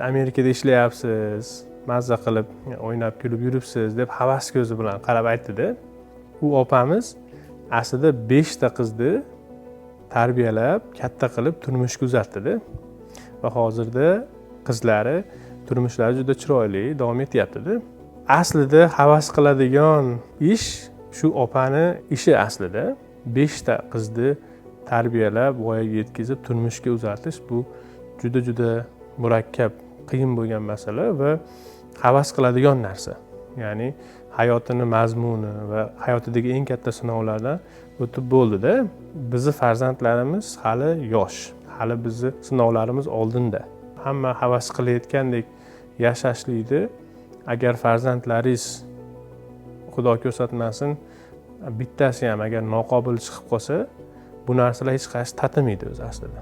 Amerikada ishlayapsiz, mazza qilib o'ynab kulib yuribsiz deb havas ko'zi bilan qarab aytdi-da. U opamiz aslida 5 ta qizni tarbiyalab, katta qilib turmushga uzatdi-da. Va hozirda qizlari turmushlari juda chiroyli davom etyapti-da. Aslida havas qiladigan ish shu opani ishi aslida. 5 ta qizni tarbiyalab, voyaga yetkazib, turmushga uzatish bu juda murakkab, qiyin bo'lgan masala va havas qiladigan narsa. Ya'ni hayotini mazmuni va hayotidagi eng katta sinovlardan o'tib bo'ldi-da. Bizning farzandlarimiz hali yosh, hali bizning sinovlarimiz oldinda. Hamma havas qilayotgandek yashashlikni agar farzandlaringiz Xudo ko'rsatmasin bittasi ham agar noqobil chiqib qolsa, bu narsalar hech qaysi tatimaydi o'zi aslida.